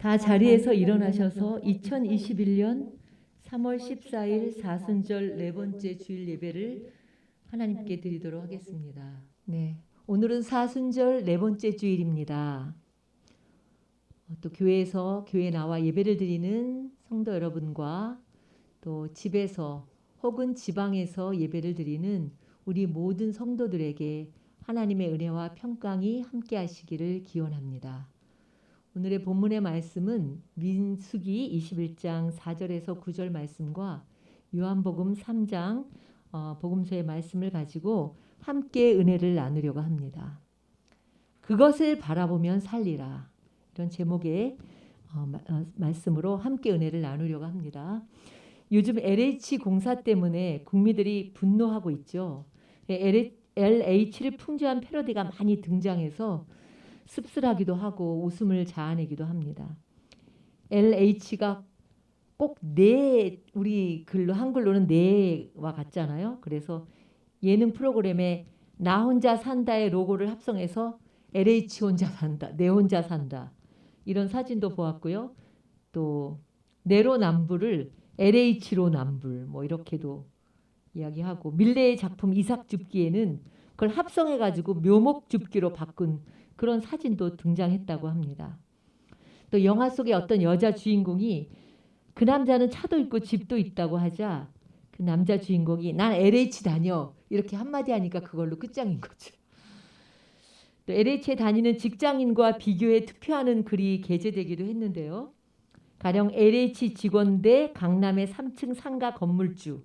다 자리에서 일어나셔서 2021년 3월 14일 사순절 네 번째 주일 예배를 하나님께 드리도록 하겠습니다. 네, 오늘은 사순절 네 번째 주일입니다. 또 교회에 나와 예배를 드리는 성도 여러분과 또 집에서 혹은 지방에서 예배를 드리는 우리 모든 성도들에게 하나님의 은혜와 평강이 함께 하시기를 기원합니다. 오늘의 본문의 말씀은 민수기 21장 4절에서 9절 말씀과 요한복음 3장 복음서의 말씀을 가지고 함께 은혜를 나누려고 합니다. 그것을 바라보면 살리라. 이런 제목의 말씀으로 함께 은혜를 나누려고 합니다. 요즘 LH 공사 때문에 국민들이 분노하고 있죠. LH를 풍자한 패러디가 많이 등장해서 씁쓸하기도 하고 웃음을 자아내기도 합니다. LH가 꼭 우리 글로 한글로는 네와 같잖아요. 그래서 예능 프로그램에 나 혼자 산다의 로고를 합성해서 LH 혼자 산다, 내 혼자 산다 이런 사진도 보았고요. 또 내로남불을 LH로남불 뭐 이렇게도 이야기하고 밀레의 작품 이삭줍기에는 그걸 합성해가지고 묘목줍기로 바꾼 그런 사진도 등장했다고 합니다. 또 영화 속의 어떤 여자 주인공이 그 남자는 차도 있고 집도 있다고 하자 그 남자 주인공이 난 LH 다녀 이렇게 한마디 하니까 그걸로 끝장인 거죠. 또 LH에 다니는 직장인과 비교해 투표하는 글이 게재되기도 했는데요. 가령 LH 직원 대 강남의 3층 상가 건물주,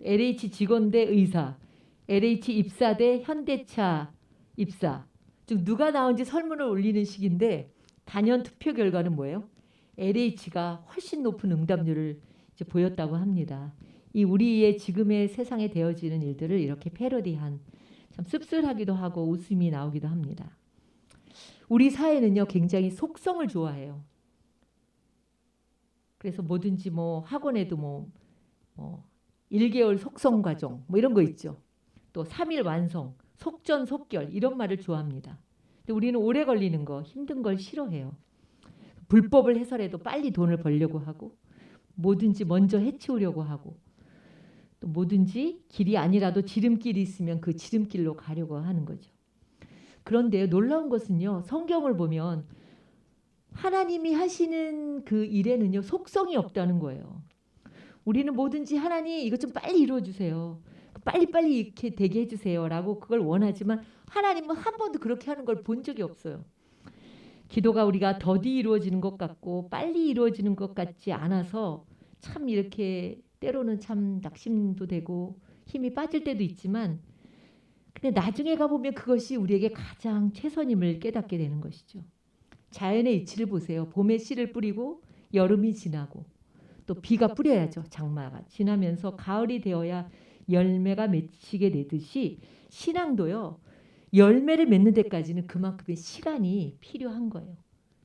LH 직원 대 의사, LH 입사 대 현대차 입사, 즉 누가 나온지 설문을 올리는 식인데 단연 투표 결과는 뭐예요? LH가 훨씬 높은 응답률을 이제 보였다고 합니다. 이 우리의 지금의 세상에 되어지는 일들을 이렇게 패러디한 참 씁쓸하기도 하고 웃음이 나오기도 합니다. 우리 사회는요 굉장히 속성을 좋아해요. 그래서 뭐든지 뭐 학원에도 뭐 1개월 속성 과정 뭐 이런 거 있죠. 또 3일 완성, 속전속결 이런 말을 좋아합니다. 근데 우리는 오래 걸리는 거, 힘든 걸 싫어해요. 불법을 해서라도 빨리 돈을 벌려고 하고 뭐든지 먼저 해치우려고 하고 또 뭐든지 길이 아니라도 지름길이 있으면 그 지름길로 가려고 하는 거죠. 그런데 놀라운 것은요. 성경을 보면 하나님이 하시는 그 일에는요. 속성이 없다는 거예요. 우리는 뭐든지 하나님 이것 좀 빨리 이루어 주세요. 빨리빨리 이렇게 되게 해주세요 라고 그걸 원하지만 하나님은 한 번도 그렇게 하는 걸 본 적이 없어요. 기도가 우리가 더디 이루어지는 것 같고 빨리 이루어지는 것 같지 않아서 참 이렇게 때로는 참 낙심도 되고 힘이 빠질 때도 있지만 근데 나중에 가보면 그것이 우리에게 가장 최선임을 깨닫게 되는 것이죠. 자연의 이치를 보세요. 봄에 씨를 뿌리고 여름이 지나고 또 비가 뿌려야죠. 장마가 지나면서 가을이 되어야 열매가 맺히게 되듯이 신앙도요. 열매를 맺는 데까지는 그만큼의 시간이 필요한 거예요.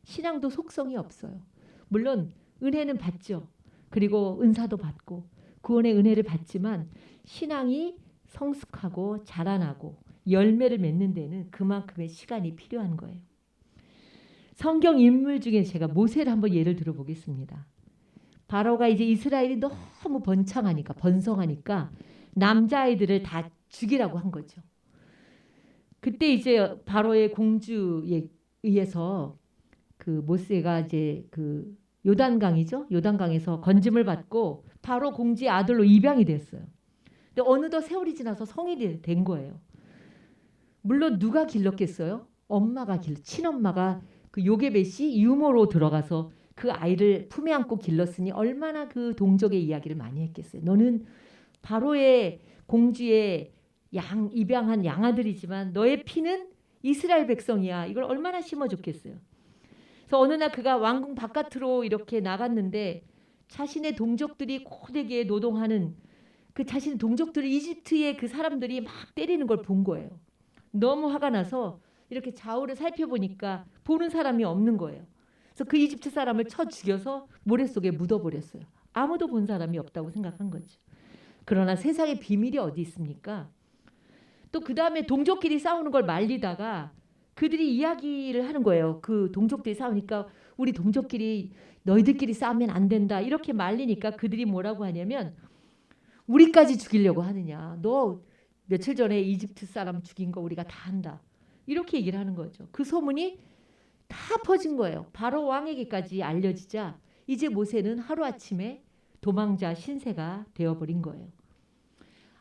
신앙도 속성이 없어요. 물론 은혜는 받죠. 그리고 은사도 받고 구원의 은혜를 받지만 신앙이 성숙하고 자라나고 열매를 맺는 데는 그만큼의 시간이 필요한 거예요. 성경 인물 중에 제가 모세를 한번 예를 들어보겠습니다. 바로가 이제 이스라엘이 너무 번성하니까 남자아이들을 다 죽이라고 한 거죠. 그때 이제 바로의 공주에 의해서 그 모세가 이제 그 요단강이죠. 요단강에서 건짐을 받고 바로 공주의 아들로 입양이 됐어요. 근데 어느덧 세월이 지나서 성인이 된 거예요. 물론 누가 길렀겠어요? 친엄마가 그 요게벳이 유모로 들어가서 그 아이를 품에 안고 길렀으니 얼마나 그 동족의 이야기를 많이 했겠어요. 너는 바로의 공주의 입양한 양아들이지만 너의 피는 이스라엘 백성이야. 이걸 얼마나 심어줬겠어요. 그래서 어느 날 그가 왕궁 바깥으로 이렇게 나갔는데 자신의 동족들이 고되게 노동하는 그 자신의 동족들을 이집트의 그 사람들이 막 때리는 걸 본 거예요. 너무 화가 나서 이렇게 좌우를 살펴보니까 보는 사람이 없는 거예요. 그래서 그 이집트 사람을 쳐 죽여서 모래 속에 묻어버렸어요. 아무도 본 사람이 없다고 생각한 거죠. 그러나 세상에 비밀이 어디 있습니까? 또 그 다음에 동족끼리 싸우는 걸 말리다가 그들이 이야기를 하는 거예요. 그 동족들이 싸우니까 우리 동족끼리 너희들끼리 싸우면 안 된다 이렇게 말리니까 그들이 뭐라고 하냐면 우리까지 죽이려고 하느냐. 너 며칠 전에 이집트 사람 죽인 거 우리가 다 한다. 이렇게 얘기를 하는 거죠. 그 소문이 다 퍼진 거예요. 바로 왕에게까지 알려지자 이제 모세는 하루아침에 도망자 신세가 되어버린 거예요.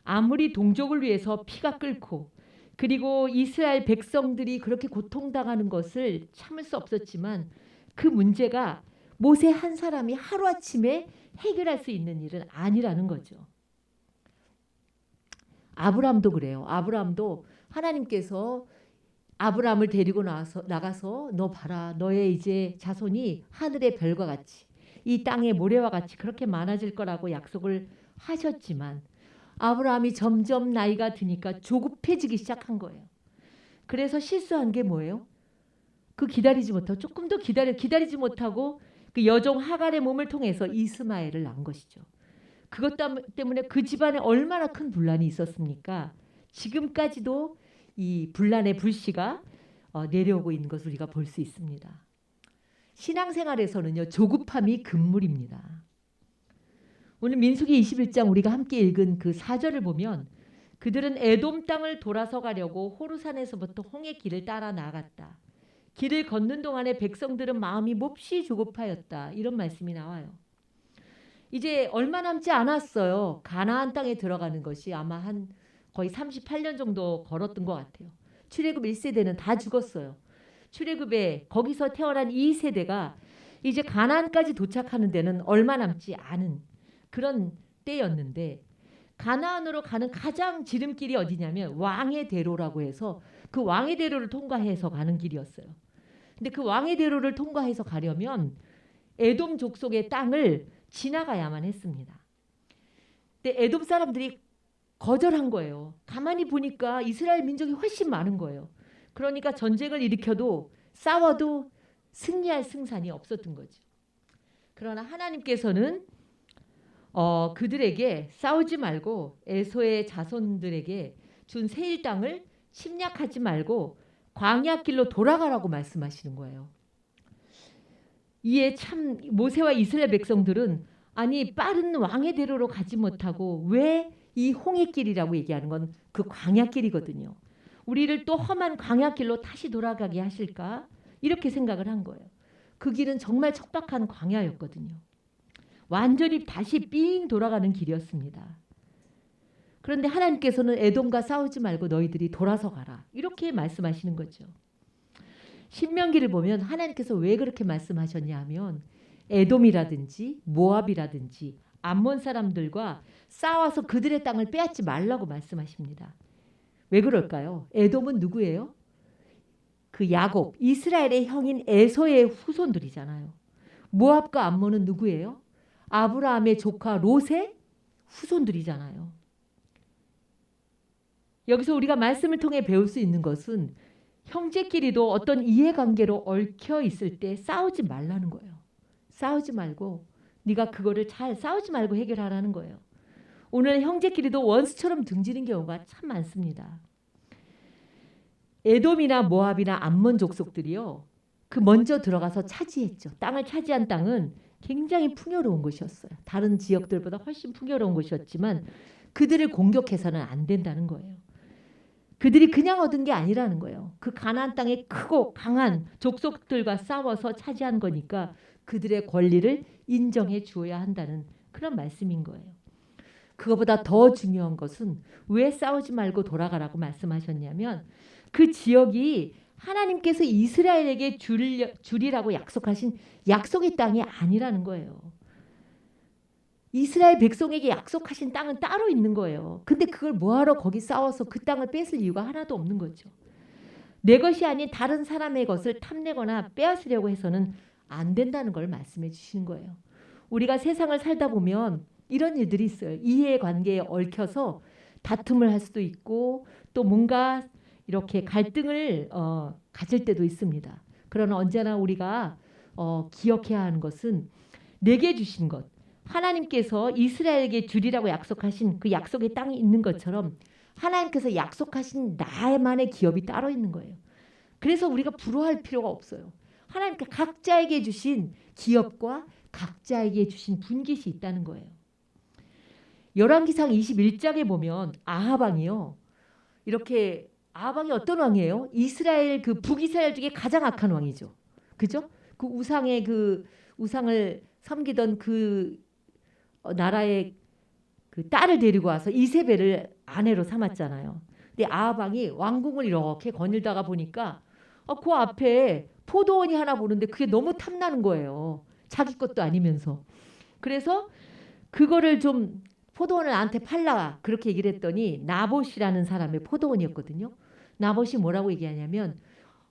아무리 동족을 위해서 피가 끓고 그리고 이스라엘 백성들이 그렇게 고통당하는 것을 참을 수 없었지만 그 문제가 모세 한 사람이 하루아침에 해결할 수 있는 일은 아니라는 거죠. 아브라함도 그래요. 아브라함도 하나님께서 아브라함을 데리고 나가서 너 봐라. 너의 이제 자손이 하늘의 별과 같이 이 땅의 모래와 같이 그렇게 많아질 거라고 약속을 하셨지만 아브라함이 점점 나이가 드니까 조급해지기 시작한 거예요. 그래서 실수한 게 뭐예요? 그 기다리지 못하고 조금 더 기다리지 못하고 그 여종 하갈의 몸을 통해서 이스마엘을 낳은 것이죠. 그것 때문에 그 집안에 얼마나 큰 분란이 있었습니까? 지금까지도 이 분란의 불씨가 내려오고 있는 것을 우리가 볼 수 있습니다. 신앙생활에서는요, 조급함이 금물입니다. 오늘 민수기 21장 우리가 함께 읽은 그 4절을 보면 그들은 에돔 땅을 돌아서 가려고 호르산에서부터 홍해 길을 따라 나갔다. 길을 걷는 동안에 백성들은 마음이 몹시 조급하였다. 이런 말씀이 나와요. 이제 얼마 남지 않았어요. 가나안 땅에 들어가는 것이 아마 한 거의 38년 정도 걸었던 것 같아요. 출애굽 1세대는 다 죽었어요. 출애굽에 거기서 태어난 2세대가 이제 가나안까지 도착하는 데는 얼마 남지 않은 그런 때였는데 가나안으로 가는 가장 지름길이 어디냐면 왕의 대로라고 해서 그 왕의 대로를 통과해서 가는 길이었어요. 근데 그 왕의 대로를 통과해서 가려면 에돔 족속의 땅을 지나가야만 했습니다. 근데 에돔 사람들이 거절한 거예요. 가만히 보니까 이스라엘 민족이 훨씬 많은 거예요. 그러니까 전쟁을 일으켜도 싸워도 승리할 승산이 없었던 거죠. 그러나 하나님께서는 그들에게 싸우지 말고 에서의 자손들에게 준 세일 땅을 침략하지 말고 광야 길로 돌아가라고 말씀하시는 거예요. 이에 참 모세와 이스라엘 백성들은 아니 빠른 왕의 대로로 가지 못하고 왜 이 홍해길이라고 얘기하는 건 그 광야길이거든요. 우리를 또 험한 광야길로 다시 돌아가게 하실까? 이렇게 생각을 한 거예요. 그 길은 정말 척박한 광야였거든요. 완전히 다시 삥 돌아가는 길이었습니다. 그런데 하나님께서는 에돔과 싸우지 말고 너희들이 돌아서 가라. 이렇게 말씀하시는 거죠. 신명기를 보면 하나님께서 왜 그렇게 말씀하셨냐 하면 에돔이라든지 모압이라든지 암몬 사람들과 싸워서 그들의 땅을 빼앗지 말라고 말씀하십니다. 왜 그럴까요? 에돔은 누구예요? 그 야곱, 이스라엘의 형인 에서의 후손들이잖아요. 모압과 암몬은 누구예요? 아브라함의 조카 롯의 후손들이잖아요. 여기서 우리가 말씀을 통해 배울 수 있는 것은 형제끼리도 어떤 이해관계로 얽혀 있을 때 싸우지 말라는 거예요. 싸우지 말고 네가 그거를 잘 싸우지 말고 해결하라는 거예요. 오늘 형제끼리도 원수처럼 등지는 경우가 참 많습니다. 에돔이나 모압이나 암몬 족속들이요. 그 먼저 들어가서 차지했죠. 땅을 차지한 땅은 굉장히 풍요로운 곳이었어요. 다른 지역들보다 훨씬 풍요로운 곳이었지만 그들을 공격해서는 안 된다는 거예요. 그들이 그냥 얻은 게 아니라는 거예요. 그 가나안 땅에 크고 강한 족속들과 싸워서 차지한 거니까 그들의 권리를 인정해 주어야 한다는 그런 말씀인 거예요. 그거보다 더 중요한 것은 왜 싸우지 말고 돌아가라고 말씀하셨냐면 그 지역이 하나님께서 이스라엘에게 주리라고 약속하신 약속의 땅이 아니라는 거예요. 이스라엘 백성에게 약속하신 땅은 따로 있는 거예요. 근데 그걸 뭐하러 거기 싸워서 그 땅을 뺏을 이유가 하나도 없는 거죠. 내 것이 아닌 다른 사람의 것을 탐내거나 빼앗으려고 해서는 안 된다는 걸 말씀해 주시는 거예요. 우리가 세상을 살다 보면 이런 일들이 있어요. 이해관계에 얽혀서 다툼을 할 수도 있고 또 뭔가 이렇게 갈등을 가질 때도 있습니다. 그러나 언제나 우리가 기억해야 하는 것은 내게 주신 것, 하나님께서 이스라엘에게 주리라고 약속하신 그 약속의 땅이 있는 것처럼 하나님께서 약속하신 나만의 기업이 따로 있는 거예요. 그래서 우리가 부러워할 필요가 없어요. 하나님께 각자에게 주신 기업과 각자에게 주신 분깃이 있다는 거예요. 열왕기상 21장에 보면 아하방이요. 이렇게 아하방이 어떤 왕이에요? 이스라엘 그 북이스라엘 중에 가장 악한 왕이죠. 그죠? 그 우상의 그 우상을 섬기던 그 나라의 그 딸을 데리고 와서 이세벨을 아내로 삼았잖아요. 근데 아하방이 왕궁을 이렇게 거닐다가 보니까 그 앞에 포도원이 하나 보는데 그게 너무 탐나는 거예요. 자기 것도 아니면서. 그래서 그거를 좀 포도원을 나한테 팔라 그렇게 얘기를 했더니 나봇이라는 사람의 포도원이었거든요. 나봇이 뭐라고 얘기하냐면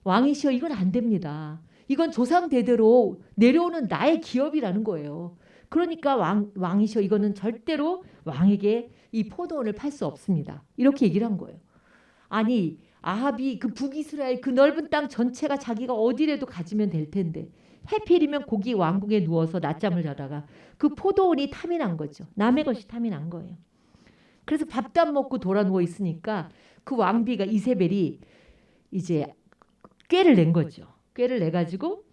왕이시여 이건 안 됩니다. 이건 조상 대대로 내려오는 나의 기업이라는 거예요. 그러니까 왕이시여 이거는 절대로 왕에게 이 포도원을 팔 수 없습니다. 이렇게 얘기를 한 거예요. 아니 아합이 그 북이스라엘 그 넓은 땅 전체가 자기가 어디라도 가지면 될 텐데 해필이면 거기 왕궁에 누워서 낮잠을 자다가 그 포도원이 탐이 난 거죠. 남의 것이 탐이 난 거예요. 그래서 밥도 안 먹고 돌아 누워 있으니까 그 왕비가 이세벨이 이제 꾀를 낸 거죠. 꾀를 내 가지고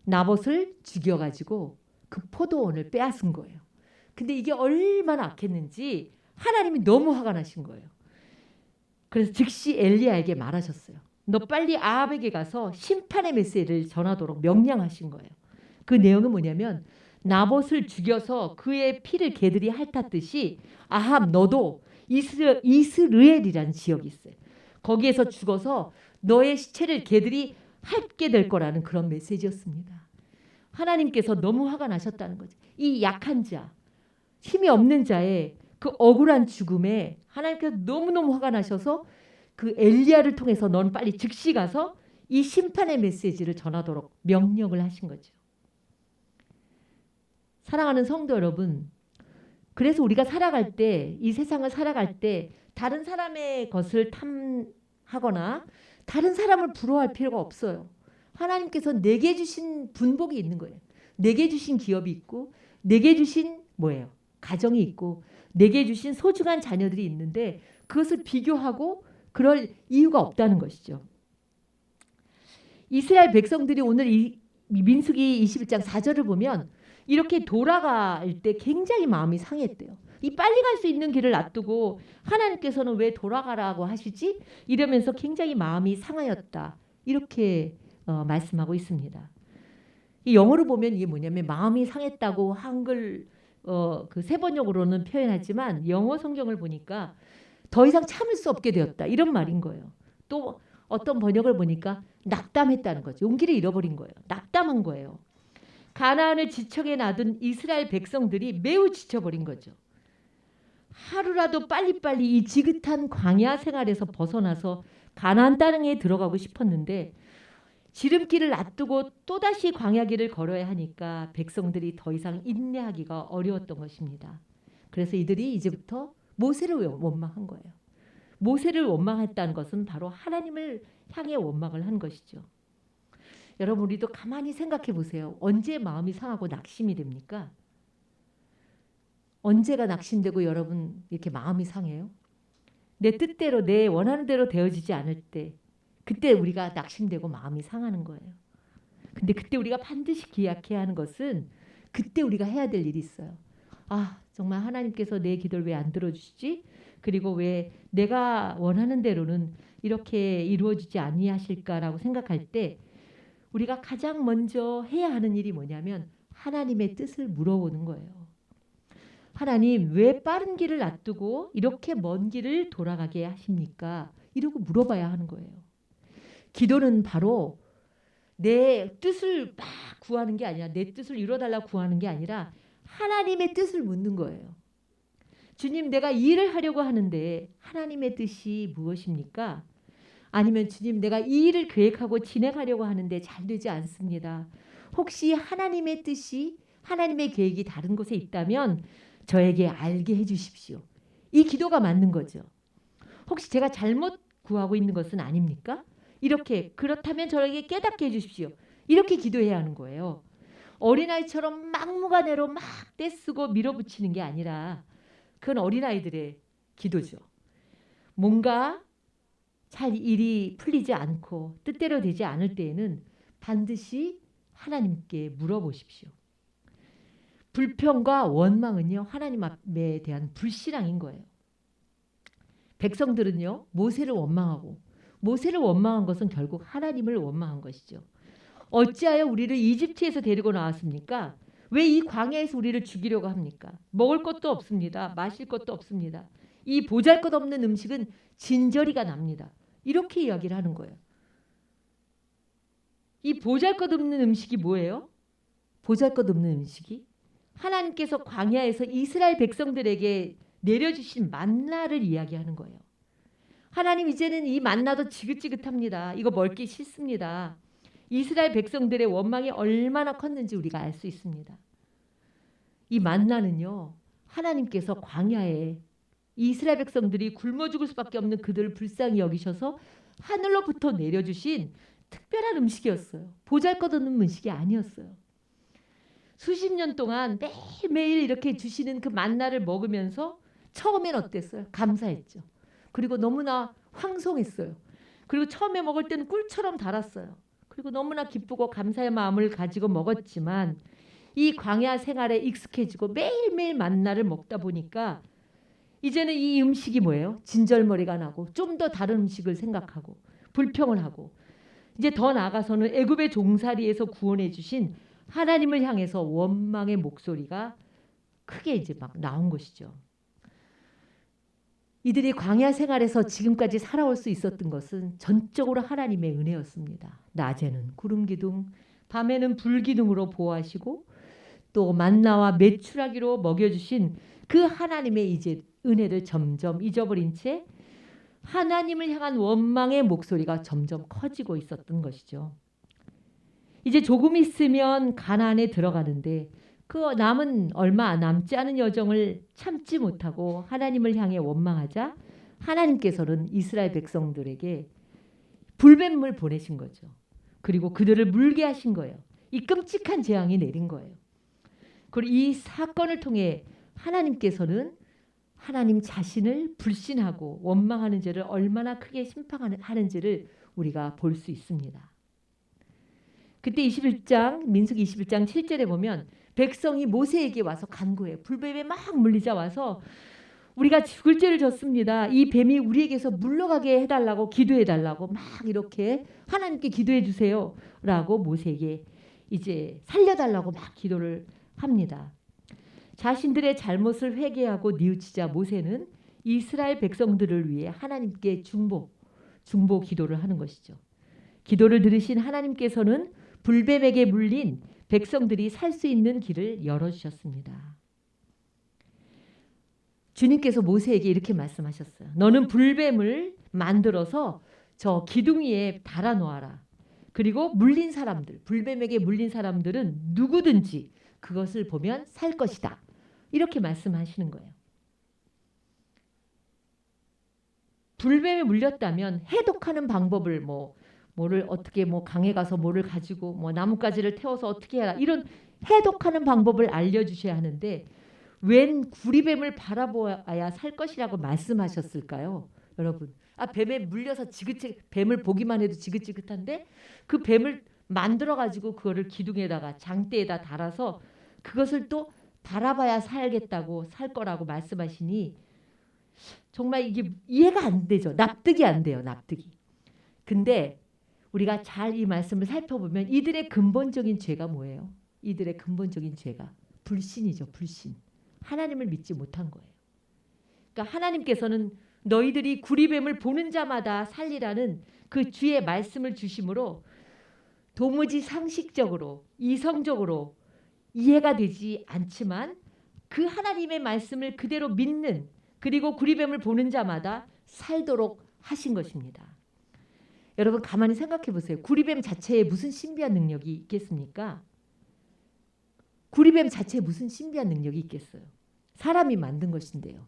나봇을 죽여 가지고 그 포도원을 빼앗은 거예요. 근데 이게 얼마나 악했는지 하나님이 너무 화가 나신 거예요. 그래서 즉시 엘리야에게 말하셨어요. 너 빨리 아합에게 가서 심판의 메시지를 전하도록 명령하신 거예요. 그 내용은 뭐냐면 나봇을 죽여서 그의 피를 개들이 핥았듯이 아합 너도 이스르엘이라는 지역이 있어요. 거기에서 죽어서 너의 시체를 개들이 핥게 될 거라는 그런 메시지였습니다. 하나님께서 너무 화가 나셨다는 거죠. 이 약한 자, 힘이 없는 자의 그 억울한 죽음에 하나님께서 너무너무 화가 나셔서 그 엘리야를 통해서 넌 빨리 즉시 가서 이 심판의 메시지를 전하도록 명령을 하신 거죠. 사랑하는 성도 여러분, 그래서 우리가 살아갈 때, 이 세상을 살아갈 때 다른 사람의 것을 탐하거나 다른 사람을 부러워할 필요가 없어요. 하나님께서 내게 주신 분복이 있는 거예요. 내게 주신 기업이 있고 내게 주신 뭐예요? 가정이 있고 내게 주신 소중한 자녀들이 있는데 그것을 비교하고 그럴 이유가 없다는 것이죠. 이스라엘 백성들이 오늘 이 민수기 21장 4절을 보면 이렇게 돌아갈 때 굉장히 마음이 상했대요. 이 빨리 갈 수 있는 길을 놔두고 하나님께서는 왜 돌아가라고 하시지? 이러면서 굉장히 마음이 상하였다. 이렇게 말씀하고 있습니다. 이 영어로 보면 이게 뭐냐면 마음이 상했다고 한글 그 세번역으로는 표현하지만 영어 성경을 보니까 더 이상 참을 수 없게 되었다. 이런 말인 거예요. 또 어떤 번역을 보니까 낙담했다는 거죠. 용기를 잃어버린 거예요. 낙담한 거예요. 가나안을 지척에 놔둔 이스라엘 백성들이 매우 지쳐버린 거죠. 하루라도 빨리빨리 이 지긋한 광야 생활에서 벗어나서 가나안 땅에 들어가고 싶었는데 지름길을 놔두고 또다시 광야길을 걸어야 하니까 백성들이 더 이상 인내하기가 어려웠던 것입니다. 그래서 이들이 이제부터 모세를 원망한 거예요. 모세를 원망했다는 것은 바로 하나님을 향해 원망을 한 것이죠. 여러분 우리도 가만히 생각해 보세요. 언제 마음이 상하고 낙심이 됩니까? 언제가 낙심되고 여러분 이렇게 마음이 상해요? 내 뜻대로 내 원하는 대로 되어지지 않을 때 그때 우리가 낙심되고 마음이 상하는 거예요. 근데 그때 우리가 반드시 기약해야 하는 것은 그때 우리가 해야 될 일이 있어요. 아 정말 하나님께서 내 기도를 왜 안 들어주시지? 그리고 왜 내가 원하는 대로는 이렇게 이루어지지 아니하실까라고 생각할 때 우리가 가장 먼저 해야 하는 일이 뭐냐면 하나님의 뜻을 물어보는 거예요. 하나님 왜 빠른 길을 놔두고 이렇게 먼 길을 돌아가게 하십니까? 이러고 물어봐야 하는 거예요. 기도는 바로 내 뜻을 막 구하는 게 아니라 내 뜻을 이뤄달라고 구하는 게 아니라 하나님의 뜻을 묻는 거예요. 주님 내가 이 일을 하려고 하는데 하나님의 뜻이 무엇입니까? 아니면 주님 내가 이 일을 계획하고 진행하려고 하는데 잘 되지 않습니다. 혹시 하나님의 뜻이 하나님의 계획이 다른 곳에 있다면 저에게 알게 해주십시오. 이 기도가 맞는 거죠. 혹시 제가 잘못 구하고 있는 것은 아닙니까? 이렇게 그렇다면 저에게 깨닫게 해주십시오. 이렇게 기도해야 하는 거예요. 어린아이처럼 막무가내로 막 떼쓰고 밀어붙이는 게 아니라 그건 어린아이들의 기도죠. 뭔가 잘 일이 풀리지 않고 뜻대로 되지 않을 때에는 반드시 하나님께 물어보십시오. 불평과 원망은요, 하나님 앞에 대한 불신앙인 거예요. 백성들은요, 모세를 원망하고, 모세를 원망한 것은 결국 하나님을 원망한 것이죠. 어찌하여 우리를 이집트에서 데리고 나왔습니까? 왜 이 광야에서 우리를 죽이려고 합니까? 먹을 것도 없습니다. 마실 것도 없습니다. 이 보잘것없는 음식은 진저리가 납니다. 이렇게 이야기를 하는 거예요. 이 보잘것없는 음식이 뭐예요? 보잘것없는 음식이 하나님께서 광야에서 이스라엘 백성들에게 내려주신 만나를 이야기하는 거예요. 하나님, 이제는 이 만나도 지긋지긋합니다. 이거 먹기 싫습니다. 이스라엘 백성들의 원망이 얼마나 컸는지 우리가 알 수 있습니다. 이 만나는요, 하나님께서 광야에 이스라엘 백성들이 굶어 죽을 수밖에 없는 그들을 불쌍히 여기셔서 하늘로부터 내려주신 특별한 음식이었어요. 보잘것없는 음식이 아니었어요. 수십 년 동안 매일매일 이렇게 주시는 그 만나를 먹으면서 처음엔 어땠어요? 감사했죠. 그리고 너무나 황송했어요. 그리고 처음에 먹을 때는 꿀처럼 달았어요. 그리고 너무나 기쁘고 감사의 마음을 가지고 먹었지만 이 광야 생활에 익숙해지고 매일매일 만나를 먹다 보니까 이제는 이 음식이 뭐예요? 진절머리가 나고 좀 더 다른 음식을 생각하고 불평을 하고, 이제 더 나아가서는 애굽의 종살이에서 구원해 주신 하나님을 향해서 원망의 목소리가 크게 이제 막 나온 것이죠. 이들이 광야 생활에서 지금까지 살아올 수 있었던 것은 전적으로 하나님의 은혜였습니다. 낮에는 구름 기둥, 밤에는 불 기둥으로 보호하시고 또 만나와 메추라기로 먹여주신 그 하나님의 이제 은혜를 점점 잊어버린 채 하나님을 향한 원망의 목소리가 점점 커지고 있었던 것이죠. 이제 조금 있으면 가나안에 들어가는데 그 남은 얼마 남지 않은 여정을 참지 못하고 하나님을 향해 원망하자 하나님께서는 이스라엘 백성들에게 불뱀을 보내신 거죠. 그리고 그들을 물게 하신 거예요. 이 끔찍한 재앙이 내린 거예요. 그리고 이 사건을 통해 하나님께서는 하나님 자신을 불신하고 원망하는 죄를 얼마나 크게 심판하는지를 우리가 볼 수 있습니다. 그때 21장 민수기 21장 7절에 보면 백성이 모세에게 와서 간구해요. 불뱀에 막 물리자 와서 우리가 죽을 죄를 졌습니다. 이 뱀이 우리에게서 물러가게 해달라고 기도해달라고 막 이렇게 하나님께 기도해 주세요 라고 모세에게 이제 살려달라고 막 기도를 합니다. 자신들의 잘못을 회개하고 뉘우치자 모세는 이스라엘 백성들을 위해 하나님께 중보 기도를 하는 것이죠. 기도를 들으신 하나님께서는 불뱀에게 물린 백성들이 살 수 있는 길을 열어주셨습니다. 주님께서 모세에게 이렇게 말씀하셨어요. 너는 불뱀을 만들어서 저 기둥 위에 달아놓아라. 그리고 물린 사람들, 불뱀에게 물린 사람들은 누구든지 그것을 보면 살 것이다. 이렇게 말씀하시는 거예요. 불뱀에 물렸다면 해독하는 방법을 뭐를 어떻게 강에 가서 뭐를 가지고 나뭇가지를 태워서 어떻게 해라, 이런 해독하는 방법을 알려주셔야 하는데 웬 구리뱀을 바라보아야 살 것이라고 말씀하셨을까요? 여러분, 뱀에 물려서 뱀을 보기만 해도 지긋지긋한데 그 뱀을 만들어 가지고 그거를 기둥에다가 장대에다 달아서 그것을 또 바라봐야 살겠다고 살 거라고 말씀하시니 정말 이게 이해가 안 되죠. 납득이 안 돼요. 납득이. 근데 우리가 잘 이 말씀을 살펴보면 이들의 근본적인 죄가 뭐예요? 이들의 근본적인 죄가 불신이죠. 불신. 하나님을 믿지 못한 거예요. 그러니까 하나님께서는 너희들이 구리뱀을 보는 자마다 살리라는 그 주의 말씀을 주심으로 도무지 상식적으로 이성적으로 이해가 되지 않지만 그 하나님의 말씀을 그대로 믿는, 그리고 구리뱀을 보는 자마다 살도록 하신 것입니다. 여러분 가만히 생각해 보세요. 구리뱀 자체에 무슨 신비한 능력이 있겠습니까? 구리뱀 자체에 무슨 신비한 능력이 있겠어요? 사람이 만든 것인데요.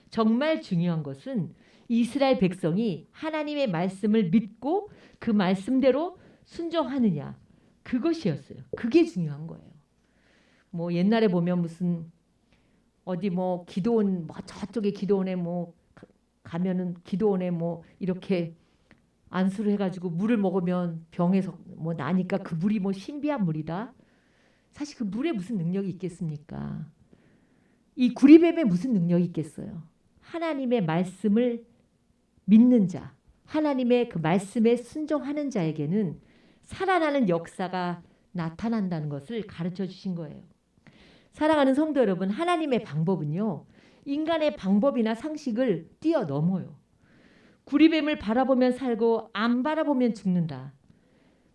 정말 중요한 것은 이스라엘 백성이 하나님의 말씀을 믿고 그 말씀대로 순종하느냐, 그것이었어요. 그게 중요한 거예요. 옛날에 보면 무슨 어디 기도원 저쪽에 기도원에 가면은 기도원에 이렇게 안수를 해가지고 물을 먹으면 병에서 뭐 나니까 그 물이 뭐 신비한 물이다. 사실 그 물에 무슨 능력이 있겠습니까? 이 구리뱀에 무슨 능력이 있겠어요? 하나님의 말씀을 믿는 자, 하나님의 그 말씀에 순종하는 자에게는 살아나는 역사가 나타난다는 것을 가르쳐 주신 거예요. 사랑하는 성도 여러분, 하나님의 방법은요, 인간의 방법이나 상식을 뛰어넘어요. 구리뱀을 바라보면 살고 안 바라보면 죽는다.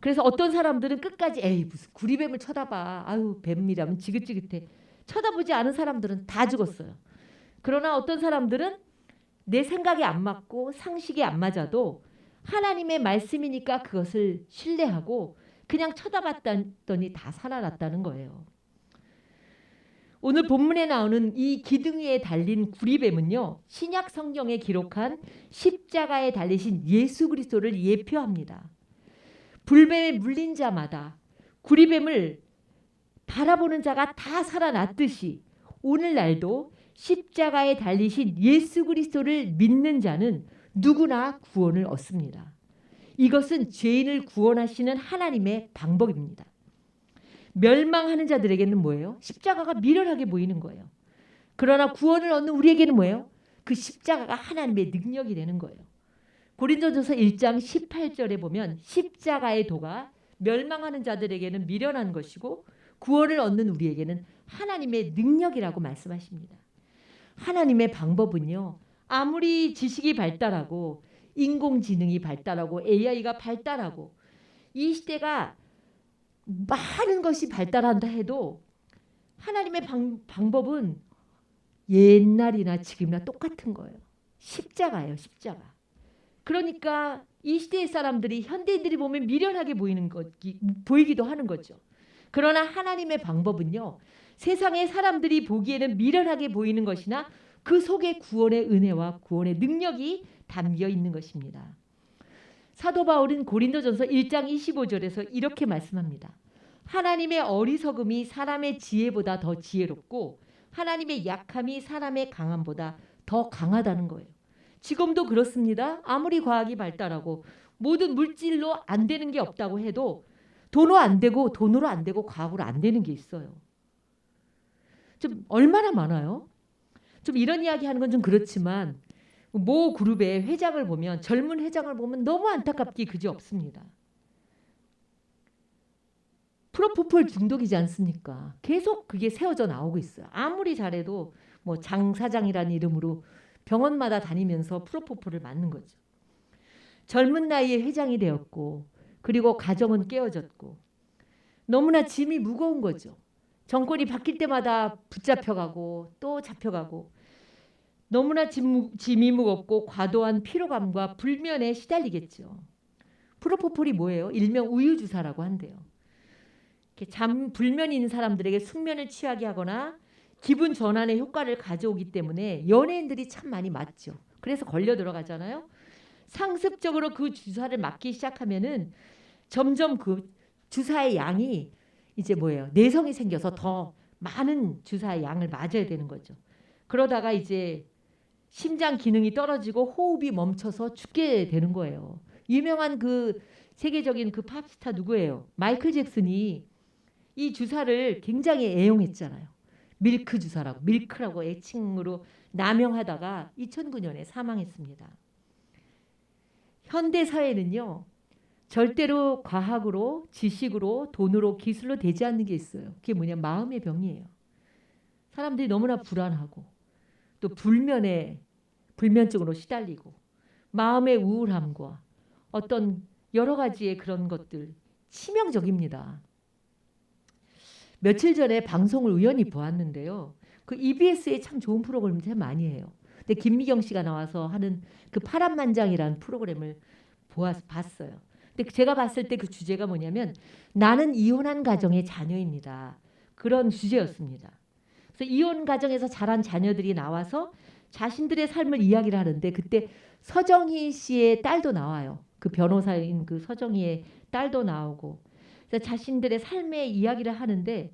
그래서 어떤 사람들은 끝까지 에이 무슨 구리뱀을 쳐다봐. 아유 뱀이라면 지긋지긋해. 쳐다보지 않은 사람들은 다 죽었어요. 그러나 어떤 사람들은 내 생각이 안 맞고 상식이 안 맞아도 하나님의 말씀이니까 그것을 신뢰하고 그냥 쳐다봤더니 다 살아났다는 거예요. 오늘 본문에 나오는 이 기둥 위에 달린 구리뱀은요, 신약 성경에 기록한 십자가에 달리신 예수 그리스도를 예표합니다. 불뱀에 물린 자마다 구리뱀을 바라보는 자가 다 살아났듯이 오늘날도 십자가에 달리신 예수 그리스도를 믿는 자는 누구나 구원을 얻습니다. 이것은 죄인을 구원하시는 하나님의 방법입니다. 멸망하는 자들에게는 뭐예요? 십자가가 미련하게 보이는 거예요. 그러나 구원을 얻는 우리에게는 뭐예요? 그 십자가가 하나님의 능력이 되는 거예요. 고린도전서 1장 18절에 보면 십자가의 도가 멸망하는 자들에게는 미련한 것이고 구원을 얻는 우리에게는 하나님의 능력이라고 말씀하십니다. 하나님의 방법은요, 아무리 지식이 발달하고 인공지능이 발달하고 AI가 발달하고 이 시대가 많은 것이 발달한다 해도 하나님의 방법은 옛날이나 지금이나 똑같은 거예요. 십자가예요, 십자가. 그러니까 이 시대의 사람들이 현대인들이 보면 미련하게 보이기도 하는 거죠. 그러나 하나님의 방법은요, 세상의 사람들이 보기에는 미련하게 보이는 것이나 그 속에 구원의 은혜와 구원의 능력이 담겨 있는 것입니다. 사도 바울은 고린도전서 1장 25절에서 이렇게 말씀합니다. 하나님의 어리석음이 사람의 지혜보다 더 지혜롭고 하나님의 약함이 사람의 강함보다 더 강하다는 거예요. 지금도 그렇습니다. 아무리 과학이 발달하고 모든 물질로 안 되는 게 없다고 해도 돈으로 안 되고 과학으로 안 되는 게 있어요. 좀 얼마나 많아요? 좀 이런 이야기 하는 건 좀 그렇지만 모 그룹의 회장을 보면 젊은 회장을 보면 너무 안타깝기 그지 없습니다. 프로포폴 중독이지 않습니까? 계속 그게 세워져 나오고 있어요. 아무리 잘해도 뭐 장 사장이라는 이름으로 병원마다 다니면서 프로포폴을 맞는 거죠. 젊은 나이에 회장이 되었고 그리고 가정은 깨어졌고 너무나 짐이 무거운 거죠. 정권이 바뀔 때마다 붙잡혀가고 또 잡혀가고 너무나 짐이 무겁고 과도한 피로감과 불면에 시달리겠죠. 프로포폴이 뭐예요? 일명 우유주사라고 한대요. 불면이 있는 사람들에게 숙면을 취하게 하거나 기분 전환의 효과를 가져오기 때문에 연예인들이 참 많이 맞죠. 그래서 걸려 들어가잖아요. 상습적으로 그 주사를 맞기 시작하면은 점점 그 주사의 양이 이제 뭐예요? 내성이 생겨서 더 많은 주사의 양을 맞아야 되는 거죠. 그러다가 이제 심장 기능이 떨어지고 호흡이 멈춰서 죽게 되는 거예요. 유명한 그 세계적인 그 팝스타 누구예요? 마이클 잭슨이 이 주사를 굉장히 애용했잖아요. 밀크 주사라고, 밀크라고 애칭으로 남용하다가 2009년에 사망했습니다. 현대 사회는요, 절대로 과학으로, 지식으로, 돈으로, 기술로 되지 않는 게 있어요. 그게 뭐냐? 마음의 병이에요. 사람들이 너무나 불안하고 또 불면증으로 시달리고 마음의 우울함과 어떤 여러 가지의 그런 것들 치명적입니다. 며칠 전에 방송을 우연히 보았는데요. 그 EBS에 참 좋은 프로그램을 참 많이 해요. 근데 김미경 씨가 나와서 하는 그 파란만장이라는 프로그램을 봤어요. 근데 제가 봤을 때 그 주제가 뭐냐면 나는 이혼한 가정의 자녀입니다. 그런 주제였습니다. 그래서 이혼 가정에서 자란 자녀들이 나와서 자신들의 삶을 이야기를 하는데 그때 서정희 씨의 딸도 나와요. 그 변호사인 그 서정희의 딸도 나오고 그래서 자신들의 삶의 이야기를 하는데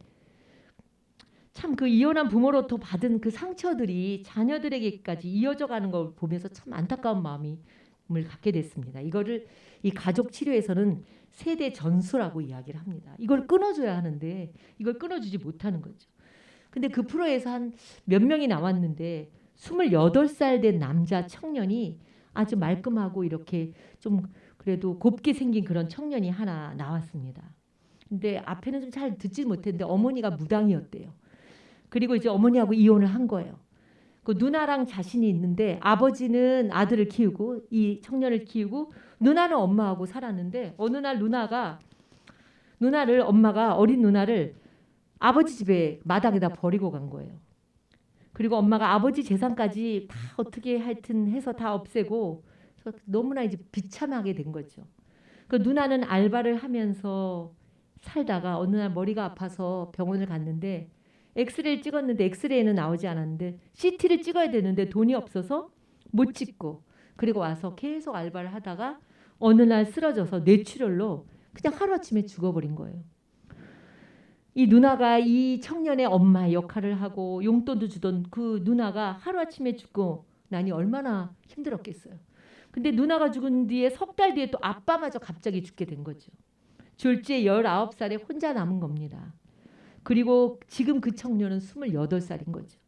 참 그 이혼한 부모로부터 받은 그 상처들이 자녀들에게까지 이어져 가는 걸 보면서 참 안타까운 마음이 갖게 됐습니다. 이거를 이 가족 치료에서는 세대 전수라고 이야기를 합니다. 이걸 끊어줘야 하는데 이걸 끊어주지 못하는 거죠. 근데 그 프로에서 한 몇 명이 나왔는데 28살 된 남자 청년이 아주 말끔하고 이렇게 좀 그래도 곱게 생긴 그런 청년이 하나 나왔습니다. 근데 앞에는 좀 잘 듣지 못했는데 어머니가 무당이었대요. 그리고 이제 어머니하고 이혼을 한 거예요. 그 누나랑 자신이 있는데 아버지는 아들을 키우고 이 청년을 키우고 누나는 엄마하고 살았는데 어느 날 엄마가 어린 누나를 아버지 집에 마당에다 버리고 간 거예요. 그리고 엄마가 아버지 재산까지 다 어떻게 하여튼 해서 다 없애고 너무나 이제 비참하게 된 거죠. 그 누나는 알바를 하면서 살다가 어느 날 머리가 아파서 병원을 갔는데 엑스레이를 찍었는데 엑스레이는 나오지 않았는데 CT를 찍어야 되는데 돈이 없어서 못 찍고 그리고 와서 계속 알바를 하다가 어느 날 쓰러져서 뇌출혈로 그냥 하루아침에 죽어버린 거예요. 이 누나가 이 청년의 엄마 역할을 하고 용돈도 주던 그 누나가 하루아침에 죽고 나니 얼마나 힘들었겠어요. 근데 누나가 죽은 뒤에 석 달 뒤에 또 아빠마저 갑자기 죽게 된 거죠. 졸지에 19살에 혼자 남은 겁니다. 그리고 지금 그 청년은 28살인 거죠.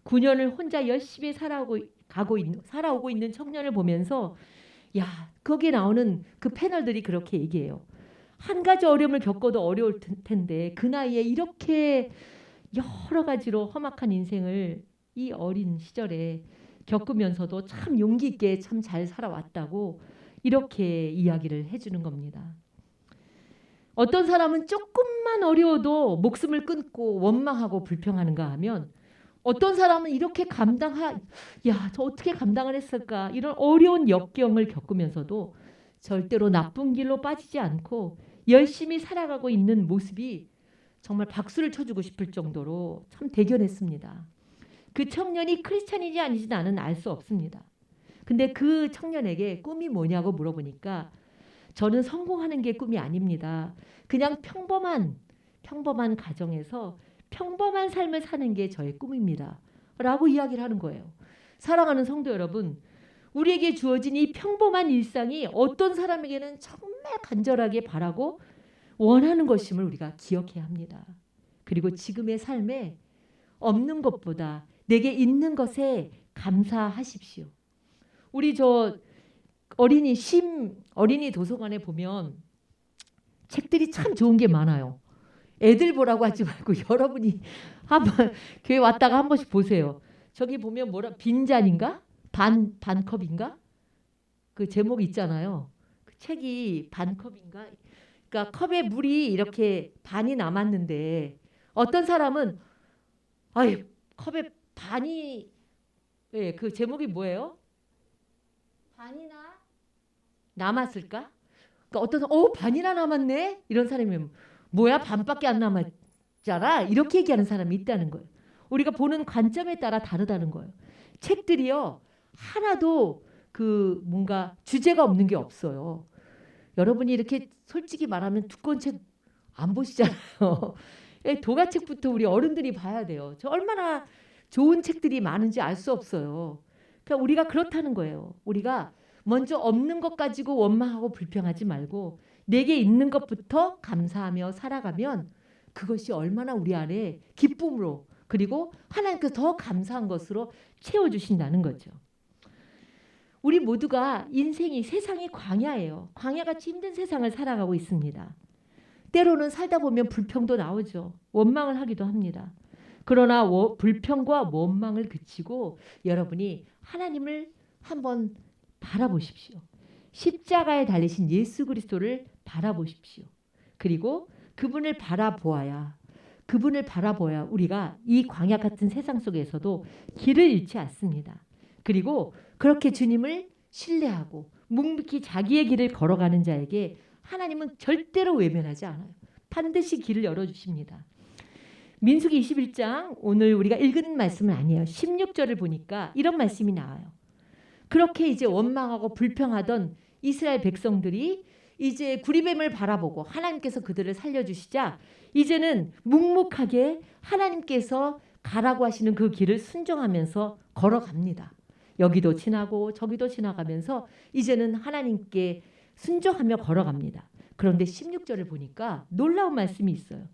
9년을 혼자 열심히 살아오고 있는 청년을 보면서 야, 거기에 나오는 그 패널들이 그렇게 얘기해요. 한 가지 어려움을 겪어도 어려울 텐데 그 나이에 이렇게 여러 가지로 험악한 인생을 이 어린 시절에 겪으면서도 참 용기 있게 참 잘 살아왔다고 이렇게 이야기를 해주는 겁니다. 어떤 사람은 조금만 어려워도 목숨을 끊고 원망하고 불평하는가 하면 어떤 사람은 이렇게 저 어떻게 감당을 했을까 이런 어려운 역경을 겪으면서도 절대로 나쁜 길로 빠지지 않고 열심히 살아가고 있는 모습이 정말 박수를 쳐주고 싶을 정도로 참 대견했습니다. 그 청년이 크리스찬인지 아닌지 나는 알 수 없습니다. 근데 그 청년에게 꿈이 뭐냐고 물어보니까 저는 성공하는 게 꿈이 아닙니다. 그냥 평범한 가정에서 평범한 삶을 사는 게 저의 꿈입니다. 라고 이야기를 하는 거예요. 사랑하는 성도 여러분, 우리에게 주어진 이 평범한 일상이 어떤 사람에게는 정말 간절하게 바라고 원하는 것임을 우리가 기억해야 합니다. 그리고 지금의 삶에 없는 것보다 내게 있는 것에 감사하십시오. 우리 어린이 도서관에 보면 책들이 참 좋은 게 많아요. 애들 보라고 하지 말고 여러분이 한번 교회 왔다가 한 번씩 보세요. 저기 보면 빈잔인가? 반컵인가? 그 제목이 있잖아요. 그 책이 반컵인가? 그러니까 컵에 물이 이렇게 반이 남았는데 어떤 사람은 컵에 반이 그 제목이 뭐예요? 반이나 남았을까? 그러니까 어떤 사람 반이나 남았네? 이런 사람이 뭐야 반밖에 안 남았잖아? 이렇게 얘기하는 사람이 있다는 거예요. 우리가 보는 관점에 따라 다르다는 거예요. 책들이요 하나도 그 뭔가 주제가 없는 게 없어요. 여러분이 이렇게 솔직히 말하면 두꺼운 책 안 보시잖아요. 도가책부터 우리 어른들이 봐야 돼요. 저 얼마나 좋은 책들이 많은지 알 수 없어요. 그러니까 우리가 그렇다는 거예요. 우리가 먼저 없는 것 가지고 원망하고 불평하지 말고 내게 있는 것부터 감사하며 살아가면 그것이 얼마나 우리 안에 기쁨으로 그리고 하나님께서 더 감사한 것으로 채워주신다는 거죠. 우리 모두가 세상이 광야예요. 광야같이 힘든 세상을 살아가고 있습니다. 때로는 살다 보면 불평도 나오죠. 원망을 하기도 합니다. 그러나 불평과 원망을 그치고 여러분이 하나님을 한번 바라보십시오. 십자가에 달리신 예수 그리스도를 바라보십시오. 그리고 그분을 바라보아야 우리가 이 광야 같은 세상 속에서도 길을 잃지 않습니다. 그리고 그렇게 주님을 신뢰하고 묵묵히 자기의 길을 걸어가는 자에게 하나님은 절대로 외면하지 않아요. 반드시 길을 열어주십니다. 민수기 21장 오늘 우리가 읽은 말씀은 아니에요. 16절을 보니까 이런 말씀이 나와요. 그렇게 이제 원망하고 불평하던 이스라엘 백성들이 이제 구리뱀을 바라보고 하나님께서 그들을 살려주시자 이제는 묵묵하게 하나님께서 가라고 하시는 그 길을 순종하면서 걸어갑니다. 여기도 지나고 저기도 지나가면서 이제는 하나님께 순종하며 걸어갑니다. 그런데 16절을 보니까 놀라운 말씀이 있어요.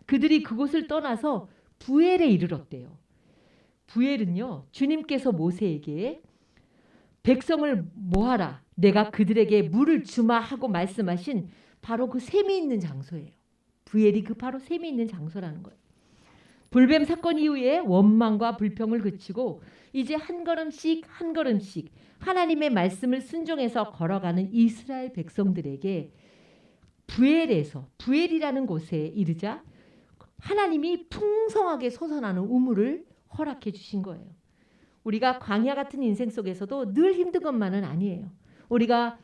그들이 그곳을 떠나서 부엘에 이르렀대요. 부엘은요, 주님께서 모세에게 백성을 모아라, 내가 그들에게 물을 주마 하고 말씀하신 바로 그 샘이 있는 장소예요. 부엘이 그 바로 샘이 있는 장소라는 거예요. 불뱀 사건 이후에 원망과 불평을 그치고 이제 한 걸음씩 한 걸음씩 하나님의 말씀을 순종해서 걸어가는 이스라엘 백성들에게 부엘이라는 곳에 이르자 하나님이 풍성하게 솟아나는 우물을 허락해 주신 거예요. 우리가 광야 같은 인생 속에서도 늘 힘든 것만은 아니에요. 우리가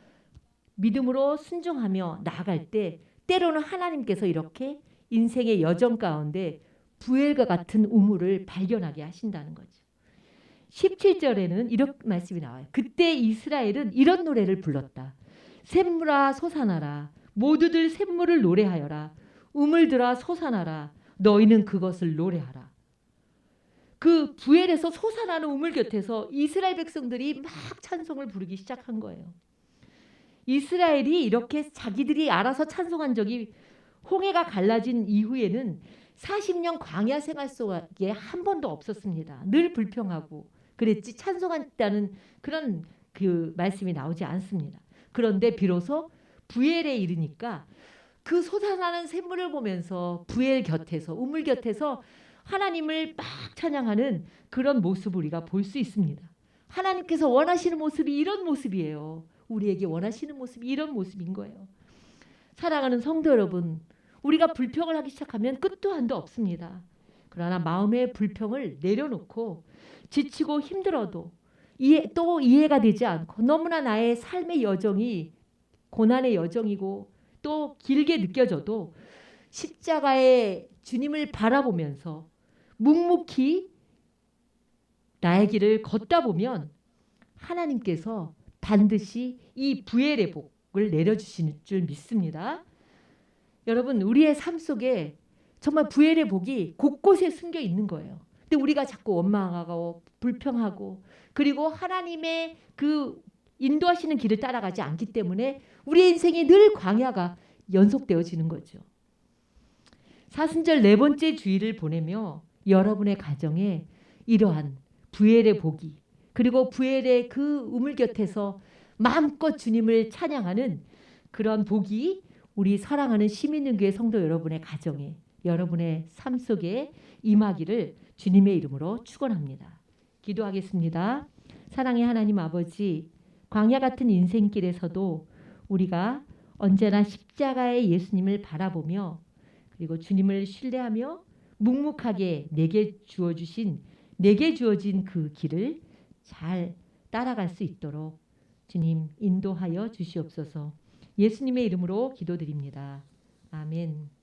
믿음으로 순종하며 나아갈 때 때로는 하나님께서 이렇게 인생의 여정 가운데 부엘과 같은 우물을 발견하게 하신다는 거죠. 17절에는 이런 말씀이 나와요. 그때 이스라엘은 이런 노래를 불렀다. 샘물아 솟아나라. 모두들 샘물을 노래하여라. 우물들아 솟아나라. 너희는 그것을 노래하라. 그 부엘에서 솟아나는 우물 곁에서 이스라엘 백성들이 막 찬송을 부르기 시작한 거예요. 이스라엘이 이렇게 자기들이 알아서 찬송한 적이 홍해가 갈라진 이후에는 40년 광야 생활 속에 한 번도 없었습니다. 늘 불평하고 그랬지 찬송한다는 그런 그 말씀이 나오지 않습니다. 그런데 비로소 부엘에 이르니까 그 솟아나는 샘물을 보면서 부엘 곁에서 우물 곁에서 하나님을 막 찬양하는 그런 모습을 우리가 볼 수 있습니다. 하나님께서 원하시는 모습이 이런 모습이에요. 우리에게 원하시는 모습이 이런 모습인 거예요. 사랑하는 성도 여러분, 우리가 불평을 하기 시작하면 끝도 한도 없습니다. 그러나 마음의 불평을 내려놓고 지치고 힘들어도 이해가 되지 않고 너무나 나의 삶의 여정이 고난의 여정이고 또 길게 느껴져도 십자가의 주님을 바라보면서 묵묵히 나의 길을 걷다 보면 하나님께서 반드시 이 부엘의 복을 내려주실 줄 믿습니다. 여러분, 우리의 삶 속에 정말 부엘의 복이 곳곳에 숨겨 있는 거예요. 근데 우리가 자꾸 원망하고 불평하고 그리고 하나님의 그 인도하시는 길을 따라가지 않기 때문에 우리의 인생이 늘 광야가 연속되어지는 거죠. 사순절 네 번째 주일을 보내며 여러분의 가정에 이러한 부엘의 복이 그리고 부엘의 그 우물 곁에서 마음껏 주님을 찬양하는 그런 복이 우리 사랑하는 시민능교회 성도 여러분의 가정에 여러분의 삶 속에 임하기를 주님의 이름으로 축원합니다. 기도하겠습니다. 사랑의 하나님 아버지, 광야 같은 인생길에서도 우리가 언제나 십자가의 예수님을 바라보며 그리고 주님을 신뢰하며 묵묵하게 내게 주어진 그 길을 잘 따라갈 수 있도록 주님 인도하여 주시옵소서. 예수님의 이름으로 기도드립니다. 아멘.